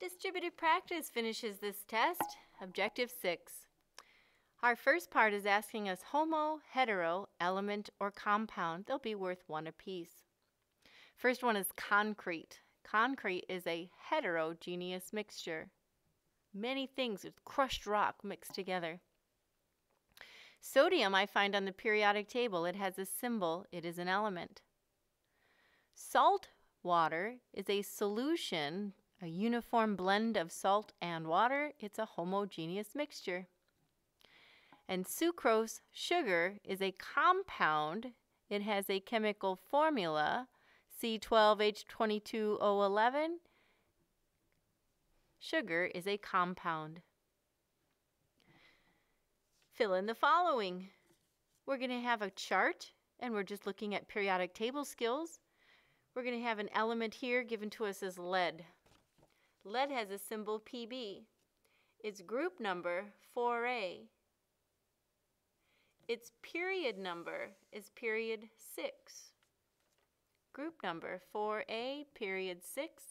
Distributed practice finishes this test. Objective 6. Our first part is asking us homo, hetero, element, or compound. They'll be worth 1 apiece. First one is concrete. Concrete is a heterogeneous mixture. Many things with crushed rock mixed together. Sodium I find on the periodic table. It has a symbol. It is an element. Salt water is a solution, a uniform blend of salt and water. It's a homogeneous mixture. And sucrose, sugar, is a compound. It has a chemical formula, C12H22O11. Sugar is a compound. Fill in the following. We're going to have a chart, and we're just looking at periodic table skills. We're going to have an element here given to us as lead. Lead has a symbol Pb. Its group number 4A. Its period number is period 6. Group number 4A, period 6.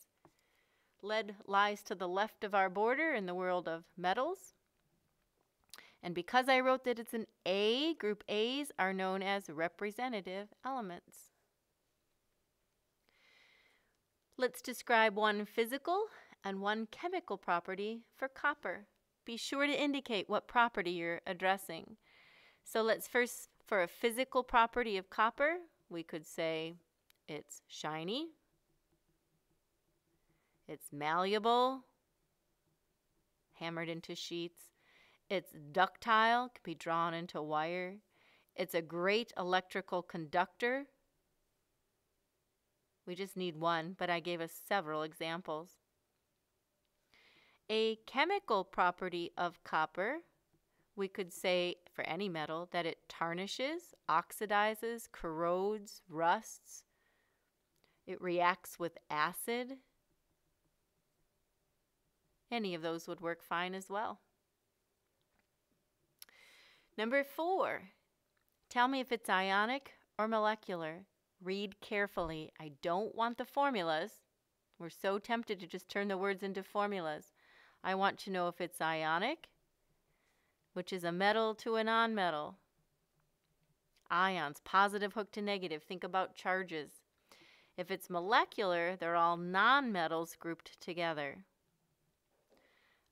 Lead lies to the left of our border in the world of metals. And because I wrote that it's an A, group A's are known as representative elements. Let's describe one physical and one chemical property for copper. Be sure to indicate what property you're addressing. So let's first, for a physical property of copper, we could say it's shiny, it's malleable, hammered into sheets, it's ductile, can be drawn into wire, it's a great electrical conductor. We just need one, but I gave us several examples. A chemical property of copper, we could say for any metal that it tarnishes, oxidizes, corrodes, rusts. It reacts with acid. Any of those would work fine as well. Number 4, tell me if it's ionic or molecular. Read carefully. I don't want the formulas. We're so tempted to just turn the words into formulas. I want to know if it's ionic, which is a metal to a nonmetal. Ions, positive hooked to negative. Think about charges. If it's molecular, they're all nonmetals grouped together.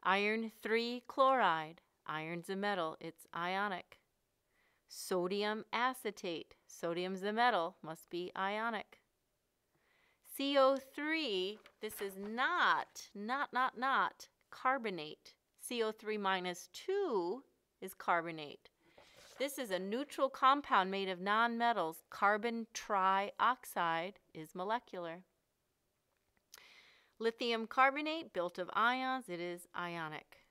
Iron 3 chloride. Iron's a metal. It's ionic. Sodium acetate. Sodium's a metal. Must be ionic. CO3, this is not carbonate. CO3 minus 2 is carbonate. This is a neutral compound made of nonmetals. Carbon trioxide is molecular. Lithium carbonate, built of ions, it is ionic.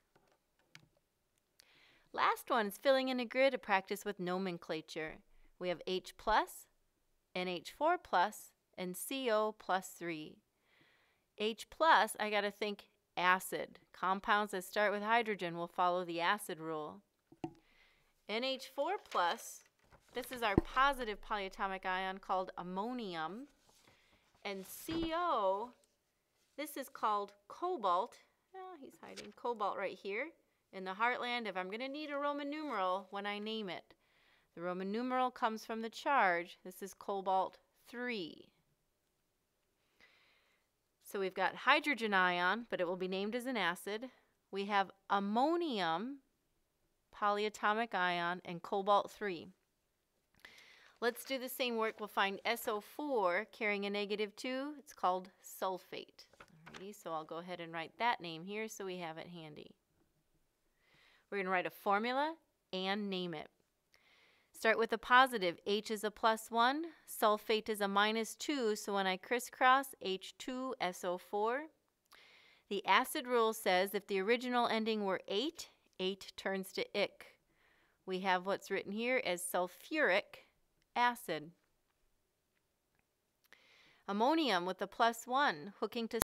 Last one is filling in a grid to practice with nomenclature. We have H+, NH4+, and CO plus 3. H+, I got to think acid. Compounds that start with hydrogen will follow the acid rule. NH4+, this is our positive polyatomic ion called ammonium. And CO, this is called cobalt. Oh, he's hiding. Cobalt right here in the heartland. If I'm going to need a Roman numeral when I name it, the Roman numeral comes from the charge. This is cobalt 3. So we've got hydrogen ion, but it will be named as an acid. We have ammonium, polyatomic ion, and cobalt 3. Let's do the same work. We'll find SO4 carrying a -2. It's called sulfate. Alrighty, so I'll go ahead and write that name here so we have it handy. We're going to write a formula and name it. Start with a positive. H is a +1. Sulfate is a -2, so when I crisscross, H2SO4. The acid rule says if the original ending were 8, 8 turns to ic. We have what's written here as sulfuric acid. Ammonium with a +1 hooking to